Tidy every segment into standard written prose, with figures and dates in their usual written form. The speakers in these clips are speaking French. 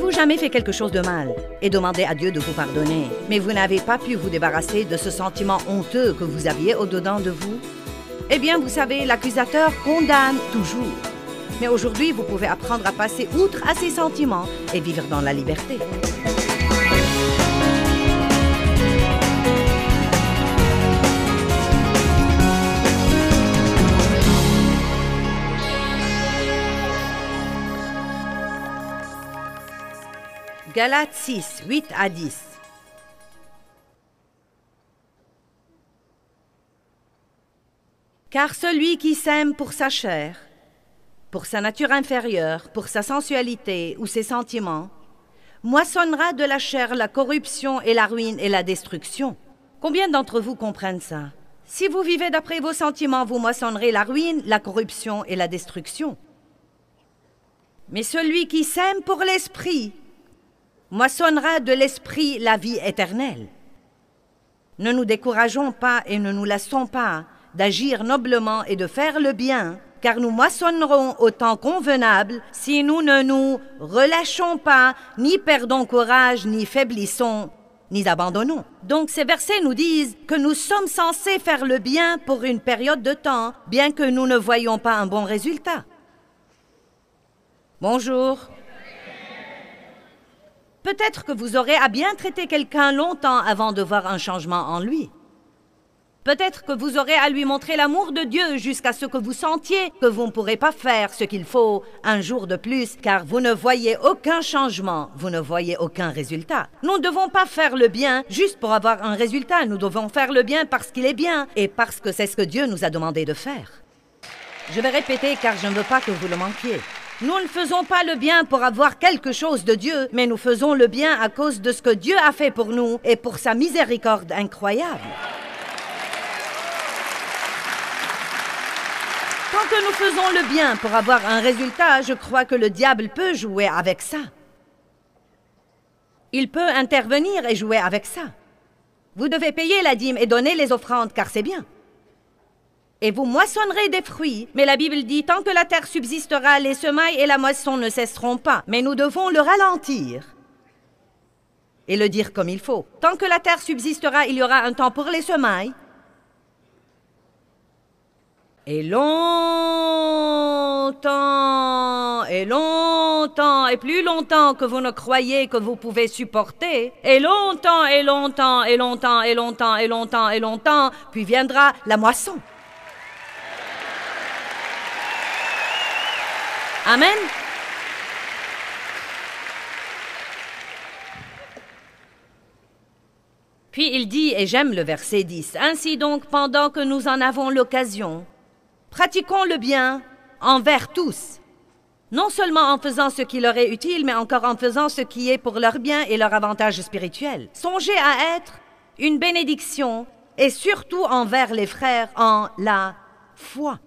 Avez-vous jamais fait quelque chose de mal et demandé à Dieu de vous pardonner, mais vous n'avez pas pu vous débarrasser de ce sentiment honteux que vous aviez au-dedans de vous? Eh bien, vous savez, l'accusateur condamne toujours. Mais aujourd'hui, vous pouvez apprendre à passer outre à ces sentiments et vivre dans la liberté. Galates 6, 8 à 10. Car celui qui sème pour sa chair, pour sa nature inférieure, pour sa sensualité ou ses sentiments, moissonnera de la chair la corruption et la ruine et la destruction. Combien d'entre vous comprennent ça? Si vous vivez d'après vos sentiments, vous moissonnerez la ruine, la corruption et la destruction. Mais celui qui sème pour l'esprit, moissonnera de l'esprit la vie éternelle. Ne nous décourageons pas et ne nous lassons pas d'agir noblement et de faire le bien, car nous moissonnerons au temps convenable si nous ne nous relâchons pas, ni perdons courage, ni faiblissons, ni abandonnons. Donc ces versets nous disent que nous sommes censés faire le bien pour une période de temps, bien que nous ne voyions pas un bon résultat. Bonjour. Peut-être que vous aurez à bien traiter quelqu'un longtemps avant de voir un changement en lui. Peut-être que vous aurez à lui montrer l'amour de Dieu jusqu'à ce que vous sentiez que vous ne pourrez pas faire ce qu'il faut un jour de plus, car vous ne voyez aucun changement, vous ne voyez aucun résultat. Nous ne devons pas faire le bien juste pour avoir un résultat, nous devons faire le bien parce qu'il est bien et parce que c'est ce que Dieu nous a demandé de faire. Je vais répéter car je ne veux pas que vous le manquiez. Nous ne faisons pas le bien pour avoir quelque chose de Dieu, mais nous faisons le bien à cause de ce que Dieu a fait pour nous et pour sa miséricorde incroyable. Tant que nous faisons le bien pour avoir un résultat, je crois que le diable peut jouer avec ça. Il peut intervenir et jouer avec ça. Vous devez payer la dîme et donner les offrandes, car c'est bien. Et vous moissonnerez des fruits. Mais la Bible dit, tant que la terre subsistera, les semailles et la moisson ne cesseront pas. Mais nous devons le ralentir et le dire comme il faut. Tant que la terre subsistera, il y aura un temps pour les semailles. Et longtemps, et longtemps, et plus longtemps que vous ne croyez que vous pouvez supporter. Et longtemps, et longtemps, et longtemps, et longtemps, et longtemps, et longtemps, puis viendra la moisson. Amen. Puis il dit, et j'aime le verset 10, « Ainsi donc, pendant que nous en avons l'occasion, pratiquons le bien envers tous, non seulement en faisant ce qui leur est utile, mais encore en faisant ce qui est pour leur bien et leur avantage spirituel. Songez à être une bénédiction, et surtout envers les frères en la foi. »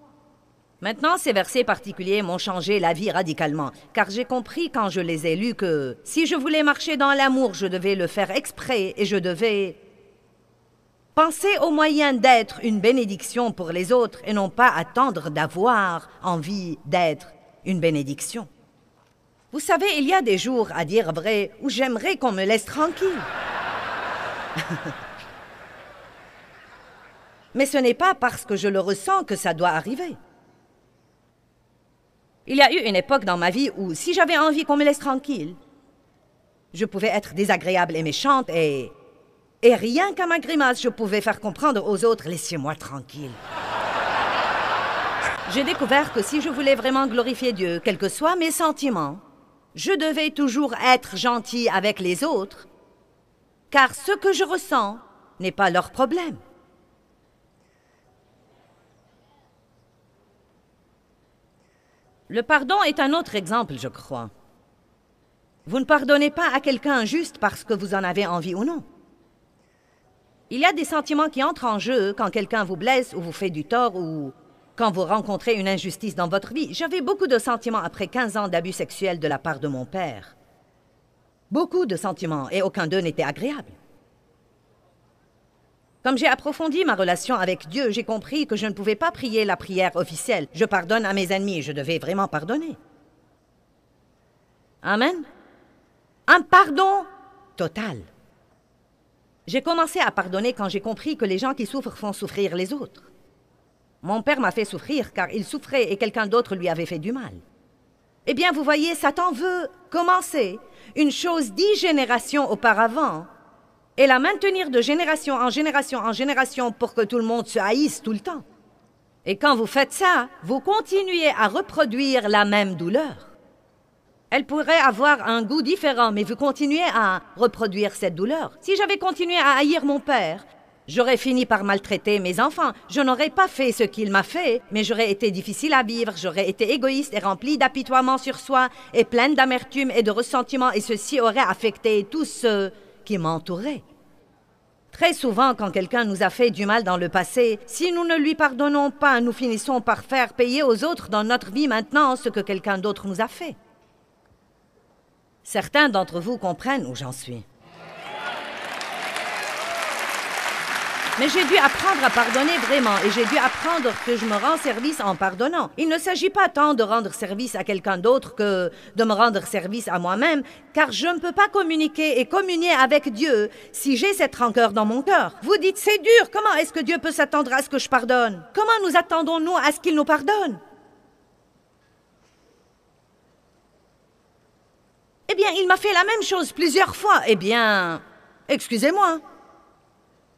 Maintenant, ces versets particuliers m'ont changé la vie radicalement, car j'ai compris quand je les ai lus que si je voulais marcher dans l'amour, je devais le faire exprès et je devais penser au moyen d'être une bénédiction pour les autres et non pas attendre d'avoir envie d'être une bénédiction. Vous savez, il y a des jours, à dire vrai, où j'aimerais qu'on me laisse tranquille. Mais ce n'est pas parce que je le ressens que ça doit arriver. Il y a eu une époque dans ma vie où, si j'avais envie qu'on me laisse tranquille, je pouvais être désagréable et méchante et rien qu'à ma grimace, je pouvais faire comprendre aux autres « Laissez-moi tranquille ». J'ai découvert que si je voulais vraiment glorifier Dieu, quels que soient mes sentiments, je devais toujours être gentil avec les autres, car ce que je ressens n'est pas leur problème. Le pardon est un autre exemple, je crois. Vous ne pardonnez pas à quelqu'un juste parce que vous en avez envie ou non. Il y a des sentiments qui entrent en jeu quand quelqu'un vous blesse ou vous fait du tort ou quand vous rencontrez une injustice dans votre vie. J'avais beaucoup de sentiments après 15 ans d'abus sexuels de la part de mon père. Beaucoup de sentiments et aucun d'eux n'était agréable. Comme j'ai approfondi ma relation avec Dieu, j'ai compris que je ne pouvais pas prier la prière officielle. Je pardonne à mes ennemis, je devais vraiment pardonner. Amen. Un pardon total. J'ai commencé à pardonner quand j'ai compris que les gens qui souffrent font souffrir les autres. Mon père m'a fait souffrir car il souffrait et quelqu'un d'autre lui avait fait du mal. Eh bien, vous voyez, Satan veut commencer une chose 10 générations auparavant et la maintenir de génération en génération en génération pour que tout le monde se haïsse tout le temps. Et quand vous faites ça, vous continuez à reproduire la même douleur. Elle pourrait avoir un goût différent, mais vous continuez à reproduire cette douleur. Si j'avais continué à haïr mon père, j'aurais fini par maltraiter mes enfants. Je n'aurais pas fait ce qu'il m'a fait, mais j'aurais été difficile à vivre, j'aurais été égoïste et rempli d'apitoiement sur soi, et pleine d'amertume et de ressentiment, et ceci aurait affecté tous ceux qui m'entouraient. Très souvent, quand quelqu'un nous a fait du mal dans le passé, si nous ne lui pardonnons pas, nous finissons par faire payer aux autres dans notre vie maintenant ce que quelqu'un d'autre nous a fait. Certains d'entre vous comprennent où j'en suis. Mais j'ai dû apprendre à pardonner vraiment et j'ai dû apprendre que je me rends service en pardonnant. Il ne s'agit pas tant de rendre service à quelqu'un d'autre que de me rendre service à moi-même, car je ne peux pas communiquer et communier avec Dieu si j'ai cette rancœur dans mon cœur. Vous dites, c'est dur, comment est-ce que Dieu peut s'attendre à ce que je pardonne? Comment nous attendons-nous à ce qu'il nous pardonne? Eh bien, il m'a fait la même chose plusieurs fois. Eh bien, excusez-moi.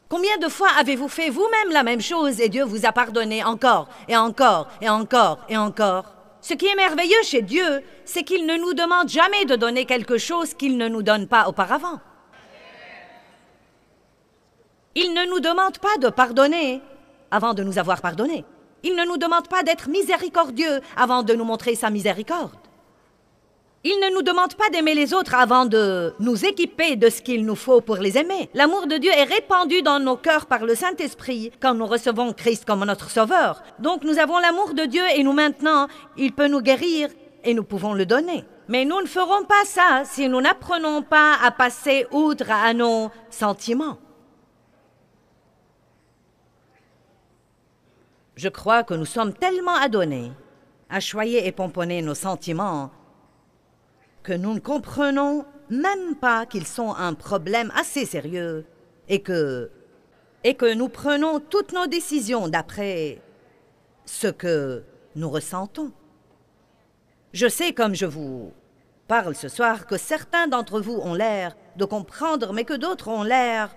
Combien de fois avez-vous fait vous-même la même chose et Dieu vous a pardonné encore et encore et encore et encore? Ce qui est merveilleux chez Dieu, c'est qu'il ne nous demande jamais de donner quelque chose qu'il ne nous donne pas auparavant. Il ne nous demande pas de pardonner avant de nous avoir pardonné. Il ne nous demande pas d'être miséricordieux avant de nous montrer sa miséricorde. Il ne nous demande pas d'aimer les autres avant de nous équiper de ce qu'il nous faut pour les aimer. L'amour de Dieu est répandu dans nos cœurs par le Saint-Esprit quand nous recevons Christ comme notre Sauveur. Donc nous avons l'amour de Dieu et nous maintenant, il peut nous guérir et nous pouvons le donner. Mais nous ne ferons pas ça si nous n'apprenons pas à passer outre à nos sentiments. Je crois que nous sommes tellement adonnés à choyer et pomponner nos sentiments que nous ne comprenons même pas qu'ils sont un problème assez sérieux et que nous prenons toutes nos décisions d'après ce que nous ressentons. Je sais, comme je vous parle ce soir, que certains d'entre vous ont l'air de comprendre, mais que d'autres ont l'air...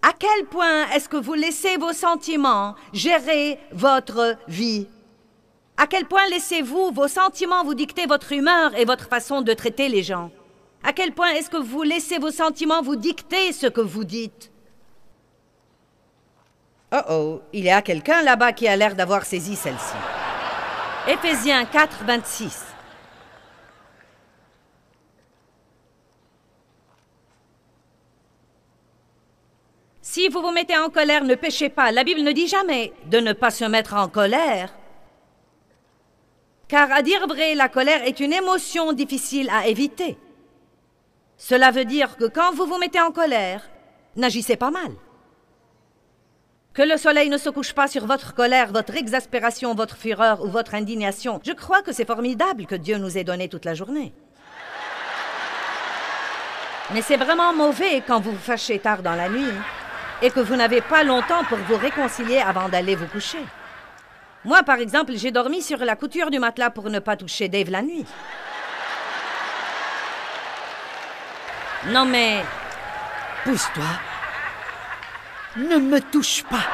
À quel point est-ce que vous laissez vos sentiments gérer votre vie? À quel point laissez-vous vos sentiments vous dicter votre humeur et votre façon de traiter les gens? À quel point est-ce que vous laissez vos sentiments vous dicter ce que vous dites? Oh, il y a quelqu'un là-bas qui a l'air d'avoir saisi celle-ci. Éphésiens 4, 26. Si vous vous mettez en colère, ne péchez pas. La Bible ne dit jamais de ne pas se mettre en colère. Car à dire vrai, la colère est une émotion difficile à éviter. Cela veut dire que quand vous vous mettez en colère, n'agissez pas mal. Que le soleil ne se couche pas sur votre colère, votre exaspération, votre fureur ou votre indignation. Je crois que c'est formidable que Dieu nous ait donné toute la journée. Mais c'est vraiment mauvais quand vous vous fâchez tard dans la nuit et que vous n'avez pas longtemps pour vous réconcilier avant d'aller vous coucher. Moi, par exemple, j'ai dormi sur la couture du matelas pour ne pas toucher Dave la nuit. Non mais... Pousse-toi. Ne me touche pas.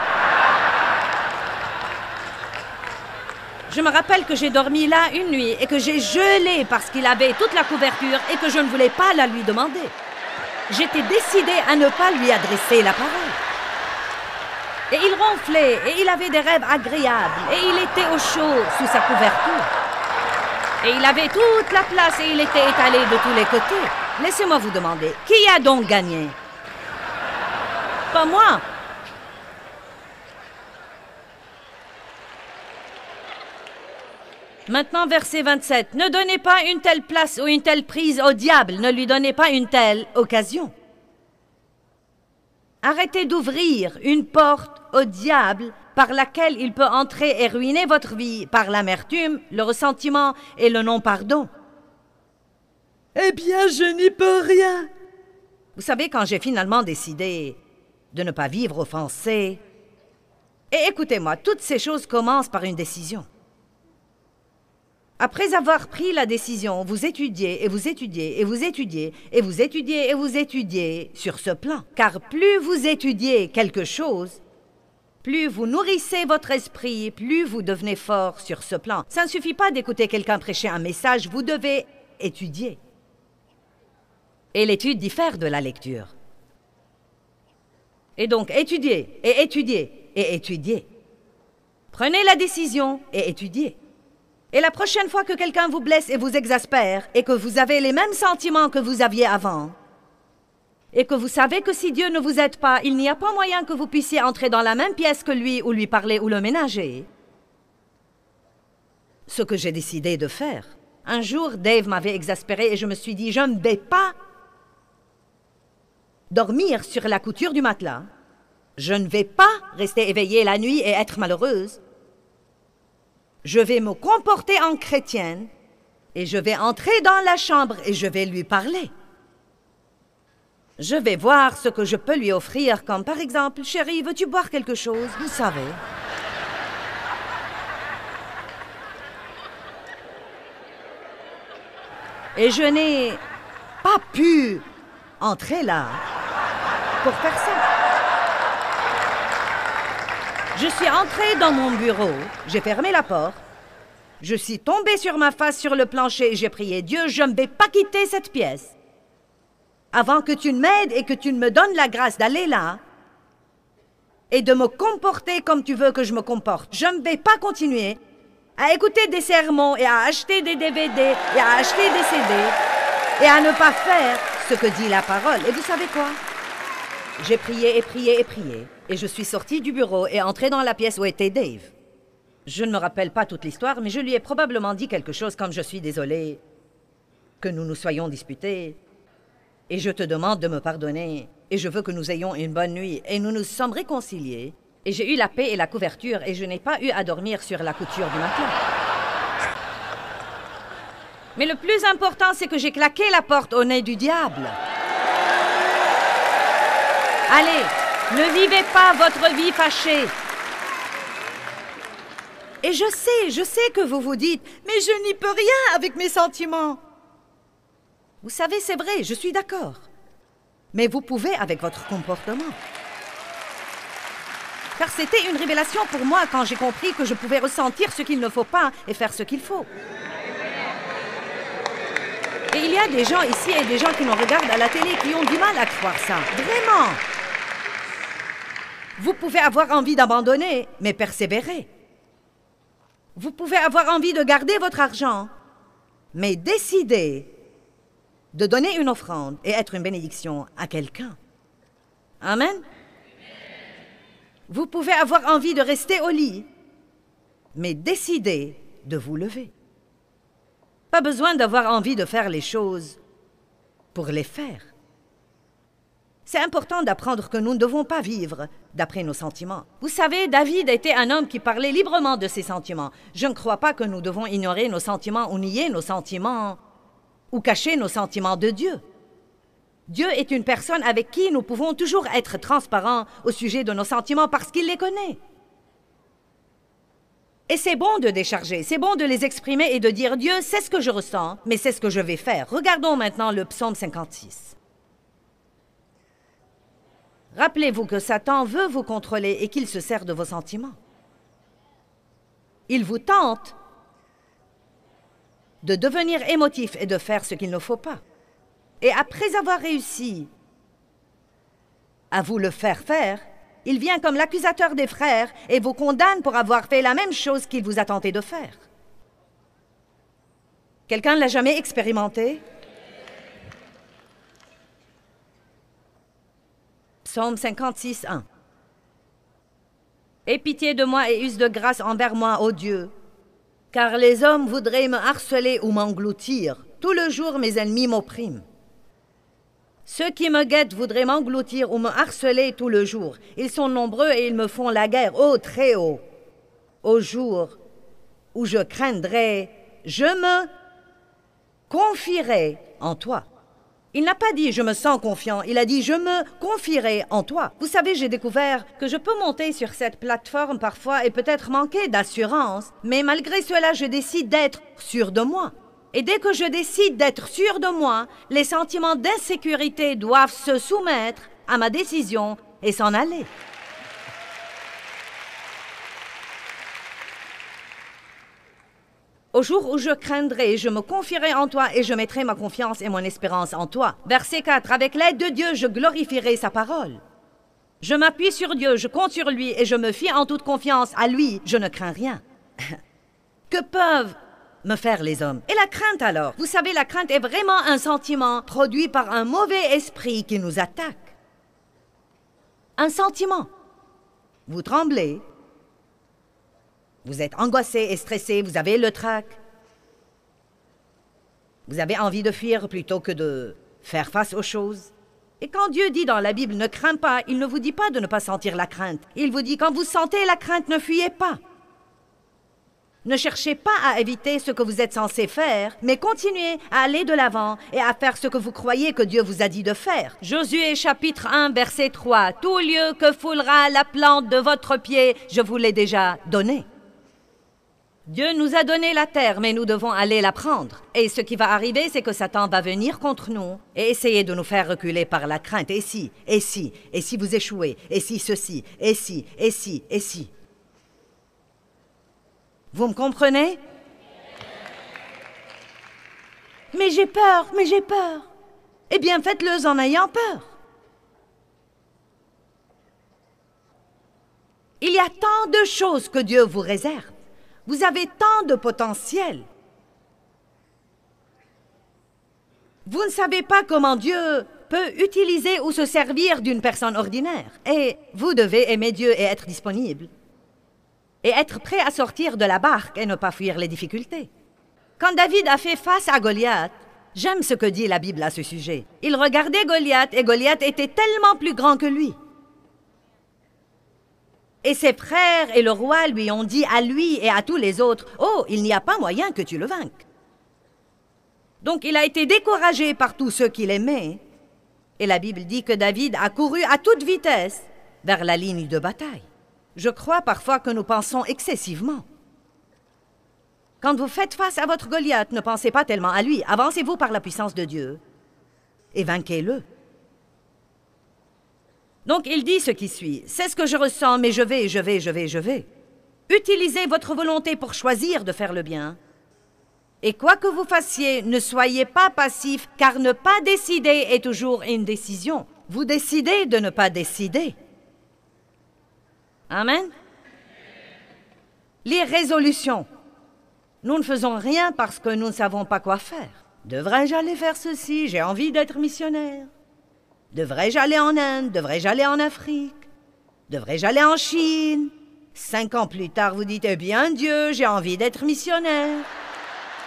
Je me rappelle que j'ai dormi là une nuit et que j'ai gelé parce qu'il avait toute la couverture et que je ne voulais pas la lui demander. J'étais décidée à ne pas lui adresser la parole. Et il ronflait, et il avait des rêves agréables, et il était au chaud sous sa couverture. Et il avait toute la place et il était étalé de tous les côtés. Laissez-moi vous demander, qui a donc gagné? Pas moi. Maintenant, verset 27. Ne donnez pas une telle place ou une telle prise au diable. Ne lui donnez pas une telle occasion. Arrêtez d'ouvrir une porte au diable par laquelle il peut entrer et ruiner votre vie par l'amertume, le ressentiment et le non-pardon. Eh bien, je n'y peux rien. Vous savez, quand j'ai finalement décidé de ne pas vivre offensé, et écoutez-moi, toutes ces choses commencent par une décision. Après avoir pris la décision, vous étudiez et vous étudiez et vous étudiez et vous étudiez et vous étudiez sur ce plan. Car plus vous étudiez quelque chose, plus vous nourrissez votre esprit, plus vous devenez fort sur ce plan. Ça ne suffit pas d'écouter quelqu'un prêcher un message, vous devez étudier. Et l'étude diffère de la lecture. Et donc, étudiez et étudiez et étudiez. Prenez la décision et étudiez. Et la prochaine fois que quelqu'un vous blesse et vous exaspère, et que vous avez les mêmes sentiments que vous aviez avant, et que vous savez que si Dieu ne vous aide pas, il n'y a pas moyen que vous puissiez entrer dans la même pièce que lui, ou lui parler, ou le ménager. Ce que j'ai décidé de faire. Un jour, Dave m'avait exaspéré et je me suis dit, je ne vais pas dormir sur la couture du matelas. Je ne vais pas rester éveillée la nuit et être malheureuse. Je vais me comporter en chrétienne et je vais entrer dans la chambre et je vais lui parler. Je vais voir ce que je peux lui offrir, comme par exemple, chérie, veux-tu boire quelque chose? Vous savez. Et je n'ai pas pu entrer là pour faire ça. Je suis entrée dans mon bureau, j'ai fermé la porte, je suis tombée sur ma face sur le plancher et j'ai prié, Dieu, je ne vais pas quitter cette pièce avant que tu m'aides et que tu me donnes la grâce d'aller là et de me comporter comme tu veux que je me comporte. Je ne vais pas continuer à écouter des sermons et à acheter des DVD et à acheter des CD et à ne pas faire ce que dit la parole. Et vous savez quoi? J'ai prié et prié et prié. Et je suis sortie du bureau et entrée dans la pièce où était Dave. Je ne me rappelle pas toute l'histoire, mais je lui ai probablement dit quelque chose comme « Je suis désolée que nous nous soyons disputés et je te demande de me pardonner et je veux que nous ayons une bonne nuit. » Et nous nous sommes réconciliés et j'ai eu la paix et la couverture et je n'ai pas eu à dormir sur la couture du matelas. Mais le plus important, c'est que j'ai claqué la porte au nez du diable. Allez, ne vivez pas votre vie fâchée. Et je sais que vous vous dites, mais je n'y peux rien avec mes sentiments. Vous savez, c'est vrai, je suis d'accord. Mais vous pouvez avec votre comportement. Car c'était une révélation pour moi quand j'ai compris que je pouvais ressentir ce qu'il ne faut pas et faire ce qu'il faut. Et il y a des gens ici et des gens qui nous regardent à la télé qui ont du mal à croire ça. Vraiment. Vous pouvez avoir envie d'abandonner, mais persévérer. Vous pouvez avoir envie de garder votre argent, mais décider de donner une offrande et être une bénédiction à quelqu'un. Amen. Vous pouvez avoir envie de rester au lit, mais décider de vous lever. Pas besoin d'avoir envie de faire les choses pour les faire. C'est important d'apprendre que nous ne devons pas vivre d'après nos sentiments. Vous savez, David était un homme qui parlait librement de ses sentiments. Je ne crois pas que nous devons ignorer nos sentiments ou nier nos sentiments ou cacher nos sentiments de Dieu. Dieu est une personne avec qui nous pouvons toujours être transparents au sujet de nos sentiments parce qu'il les connaît. Et c'est bon de décharger, c'est bon de les exprimer et de dire « Dieu, c'est ce que je ressens, mais c'est ce que je vais faire. » Regardons maintenant le psaume 56. Rappelez-vous que Satan veut vous contrôler et qu'il se sert de vos sentiments. Il vous tente de devenir émotif et de faire ce qu'il ne faut pas. Et après avoir réussi à vous le faire faire, il vient comme l'accusateur des frères et vous condamne pour avoir fait la même chose qu'il vous a tenté de faire. Quelqu'un ne l'a jamais expérimenté? Psaume 56, 1. « Aie pitié de moi et use de grâce envers moi, ô Dieu, car les hommes voudraient me harceler ou m'engloutir. Tout le jour, mes ennemis m'oppriment. Ceux qui me guettent voudraient m'engloutir ou me harceler tout le jour. Ils sont nombreux et ils me font la guerre, ô très haut. Au jour où je craindrai, je me confierai en toi. Il n'a pas dit « je me sens confiant », il a dit « je me confierai en toi ». Vous savez, j'ai découvert que je peux monter sur cette plateforme parfois et peut-être manquer d'assurance, mais malgré cela, je décide d'être sûr de moi. Et dès que je décide d'être sûr de moi, les sentiments d'insécurité doivent se soumettre à ma décision et s'en aller. Au jour où je craindrai, je me confierai en toi et je mettrai ma confiance et mon espérance en toi. Verset 4. Avec l'aide de Dieu, je glorifierai sa parole. Je m'appuie sur Dieu, je compte sur lui et je me fie en toute confiance à lui. Je ne crains rien. Que peuvent me faire les hommes? Et la crainte alors? Vous savez, la crainte est vraiment un sentiment produit par un mauvais esprit qui nous attaque. Un sentiment. Vous tremblez. Vous êtes angoissé et stressé, vous avez le trac. Vous avez envie de fuir plutôt que de faire face aux choses. Et quand Dieu dit dans la Bible « ne crains pas », il ne vous dit pas de ne pas sentir la crainte. Il vous dit « quand vous sentez la crainte, ne fuyez pas ». Ne cherchez pas à éviter ce que vous êtes censé faire, mais continuez à aller de l'avant et à faire ce que vous croyez que Dieu vous a dit de faire. Josué chapitre 1, verset 3. « Tout lieu que foulera la plante de votre pied, je vous l'ai déjà donné. » Dieu nous a donné la terre, mais nous devons aller la prendre. Et ce qui va arriver, c'est que Satan va venir contre nous et essayer de nous faire reculer par la crainte. Et si vous échouez, et si ceci, et si. Vous me comprenez? Mais j'ai peur. Eh bien, faites-le en ayant peur. Il y a tant de choses que Dieu vous réserve. Vous avez tant de potentiel. Vous ne savez pas comment Dieu peut utiliser ou se servir d'une personne ordinaire. Et vous devez aimer Dieu et être disponible. Et être prêt à sortir de la barque et ne pas fuir les difficultés. Quand David a fait face à Goliath, j'aime ce que dit la Bible à ce sujet. Il regardait Goliath et Goliath était tellement plus grand que lui. Et ses frères et le roi lui ont dit à lui et à tous les autres, « Oh, il n'y a pas moyen que tu le vainques. » Donc il a été découragé par tous ceux qu'il aimait. Et la Bible dit que David a couru à toute vitesse vers la ligne de bataille. Je crois parfois que nous pensons excessivement. Quand vous faites face à votre Goliath, ne pensez pas tellement à lui. Avancez-vous par la puissance de Dieu et vainquez-le. Donc, il dit ce qui suit. C'est ce que je ressens, mais je vais. Utilisez votre volonté pour choisir de faire le bien. Et quoi que vous fassiez, ne soyez pas passif, car ne pas décider est toujours une décision. Vous décidez de ne pas décider. Amen. Les résolutions. Nous ne faisons rien parce que nous ne savons pas quoi faire. Devrais-je aller faire ceci? J'ai envie d'être missionnaire. Devrais-je aller en Inde? Devrais-je aller en Afrique? Devrais-je aller en Chine? 5 ans plus tard, vous dites, eh bien Dieu, j'ai envie d'être missionnaire.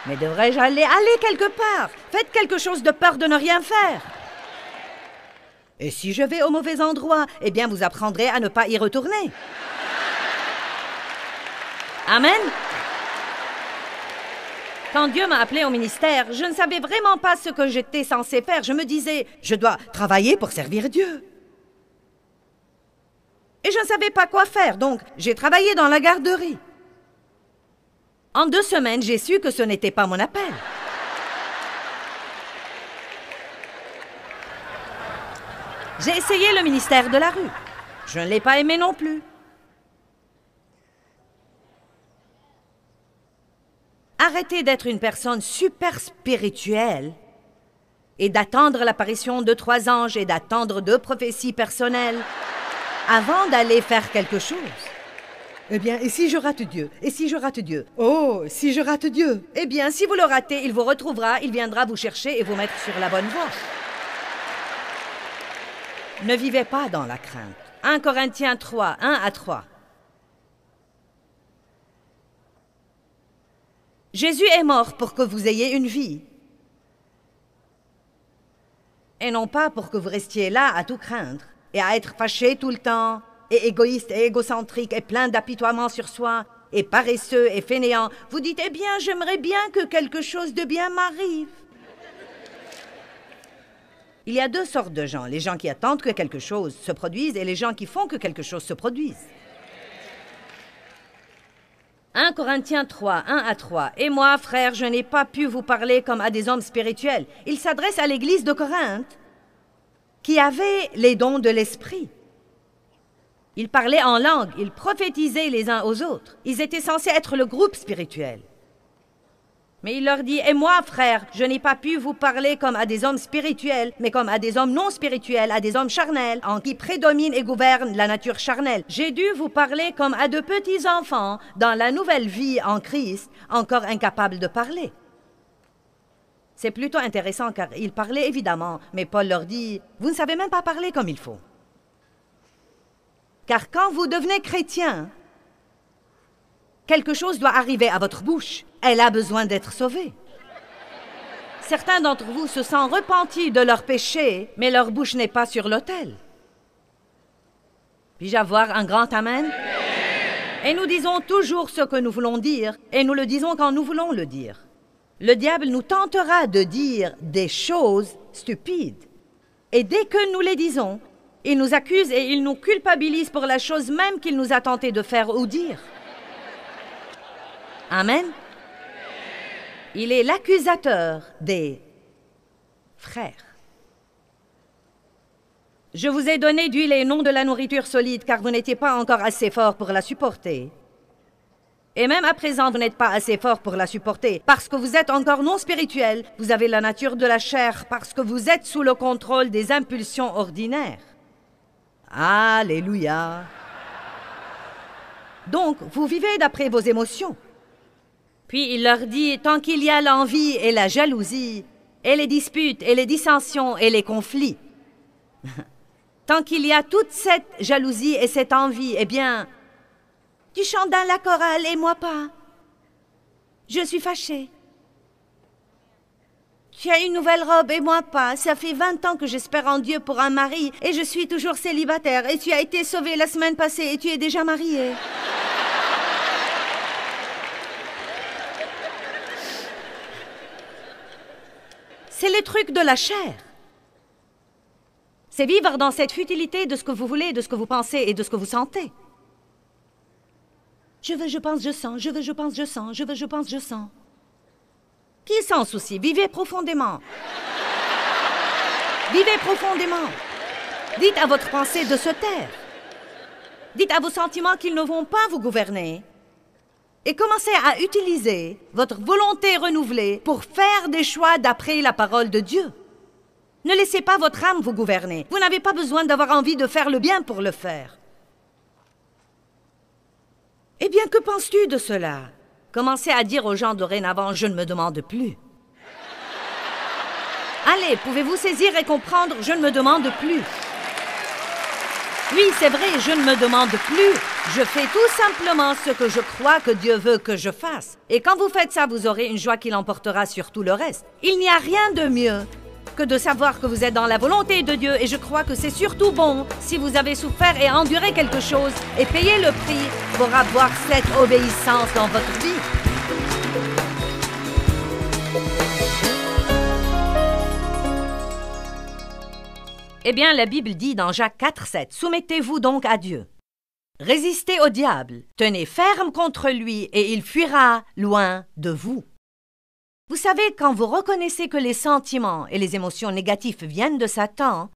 Mais devrais-je aller quelque part? Faites quelque chose de peur de ne rien faire. Et si je vais au mauvais endroit, eh bien vous apprendrez à ne pas y retourner. Amen. Quand Dieu m'a appelé au ministère, je ne savais vraiment pas ce que j'étais censé faire. Je me disais, je dois travailler pour servir Dieu. Et je ne savais pas quoi faire, donc j'ai travaillé dans la garderie. En 2 semaines, j'ai su que ce n'était pas mon appel. J'ai essayé le ministère de la rue. Je ne l'ai pas aimé non plus. Arrêtez d'être une personne super spirituelle et d'attendre l'apparition de 3 anges et d'attendre 2 prophéties personnelles avant d'aller faire quelque chose. Eh bien, et si je rate Dieu? Et si je rate Dieu? Oh, si je rate Dieu? Eh bien, si vous le ratez, il vous retrouvera, il viendra vous chercher et vous mettre sur la bonne voie. Ne vivez pas dans la crainte. 1 Corinthiens 3, 1 à 3. Jésus est mort pour que vous ayez une vie. Et non pas pour que vous restiez là à tout craindre, et à être fâché tout le temps, et égoïste et égocentrique, et plein d'apitoiement sur soi, et paresseux et fainéant. Vous dites, eh bien, j'aimerais bien que quelque chose de bien m'arrive. Il y a deux sortes de gens, les gens qui attendent que quelque chose se produise et les gens qui font que quelque chose se produise. 1 Corinthiens 3, 1 à 3. « Et moi, frères, je n'ai pas pu vous parler comme à des hommes spirituels. » Il s'adresse à l'église de Corinthe, qui avait les dons de l'esprit. Ils parlaient en langue, ils prophétisaient les uns aux autres. Ils étaient censés être le groupe spirituel. Mais il leur dit, « Et moi, frères, je n'ai pas pu vous parler comme à des hommes spirituels, mais comme à des hommes non spirituels, à des hommes charnels, en qui prédomine et gouverne la nature charnelle. J'ai dû vous parler comme à de petits enfants, dans la nouvelle vie en Christ, encore incapables de parler. » C'est plutôt intéressant car ils parlaient évidemment, mais Paul leur dit, « Vous ne savez même pas parler comme il faut. » Car quand vous devenez chrétien, quelque chose doit arriver à votre bouche. Elle a besoin d'être sauvée. Certains d'entre vous se sentent repentis de leurs péchés, mais leur bouche n'est pas sur l'autel. Puis-je avoir un grand amen? Et nous disons toujours ce que nous voulons dire, et nous le disons quand nous voulons le dire. Le diable nous tentera de dire des choses stupides. Et dès que nous les disons, il nous accuse et il nous culpabilise pour la chose même qu'il nous a tenté de faire ou dire. Amen. Il est l'accusateur des frères. Je vous ai donné d'huile et non de la nourriture solide, car vous n'étiez pas encore assez fort pour la supporter. Et même à présent, vous n'êtes pas assez fort pour la supporter, parce que vous êtes encore non spirituel, vous avez la nature de la chair, parce que vous êtes sous le contrôle des impulsions ordinaires. Alléluia. Donc, vous vivez d'après vos émotions. Puis il leur dit, tant qu'il y a l'envie et la jalousie, et les disputes, et les dissensions, et les conflits, tant qu'il y a toute cette jalousie et cette envie, eh bien, tu chantes dans la chorale et moi pas. Je suis fâchée. Tu as une nouvelle robe et moi pas. Ça fait 20 ans que j'espère en Dieu pour un mari et je suis toujours célibataire. Et tu as été sauvée la semaine passée et tu es déjà mariée. C'est les trucs de la chair. C'est vivre dans cette futilité de ce que vous voulez, de ce que vous pensez et de ce que vous sentez. Je veux, je pense, je sens, je veux, je pense, je sens, je veux, je pense, je sens. Qui s'en soucie? Vivez profondément. Vivez profondément. Dites à votre pensée de se taire. Dites à vos sentiments qu'ils ne vont pas vous gouverner. Et commencez à utiliser votre volonté renouvelée pour faire des choix d'après la parole de Dieu. Ne laissez pas votre âme vous gouverner. Vous n'avez pas besoin d'avoir envie de faire le bien pour le faire. Eh bien, que penses-tu de cela? Commencez à dire aux gens dorénavant, je ne me demande plus. Allez, pouvez-vous saisir et comprendre, je ne me demande plus. Oui, c'est vrai, je ne me demande plus. Je fais tout simplement ce que je crois que Dieu veut que je fasse. Et quand vous faites ça, vous aurez une joie qui l'emportera sur tout le reste. Il n'y a rien de mieux que de savoir que vous êtes dans la volonté de Dieu. Et je crois que c'est surtout bon si vous avez souffert et enduré quelque chose et payé le prix pour avoir cette obéissance dans votre vie. Eh bien, la Bible dit dans Jacques 4,7, « Soumettez-vous donc à Dieu. Résistez au diable, tenez ferme contre lui et il fuira loin de vous. » Vous savez, quand vous reconnaissez que les sentiments et les émotions négatives viennent de Satan,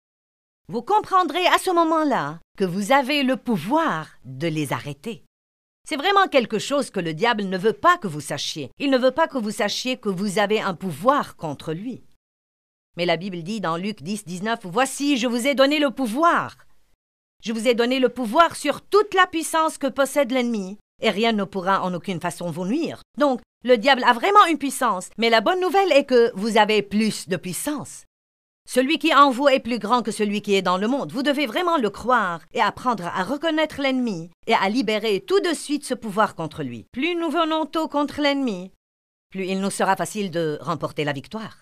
vous comprendrez à ce moment-là que vous avez le pouvoir de les arrêter. C'est vraiment quelque chose que le diable ne veut pas que vous sachiez. Il ne veut pas que vous sachiez que vous avez un pouvoir contre lui. Mais la Bible dit dans Luc 10, 19, « Voici, je vous ai donné le pouvoir. Je vous ai donné le pouvoir sur toute la puissance que possède l'ennemi, et rien ne pourra en aucune façon vous nuire. » Donc, le diable a vraiment une puissance, mais la bonne nouvelle est que vous avez plus de puissance. Celui qui est en vous est plus grand que celui qui est dans le monde. Vous devez vraiment le croire et apprendre à reconnaître l'ennemi et à libérer tout de suite ce pouvoir contre lui. Plus nous venons tôt contre l'ennemi, plus il nous sera facile de remporter la victoire.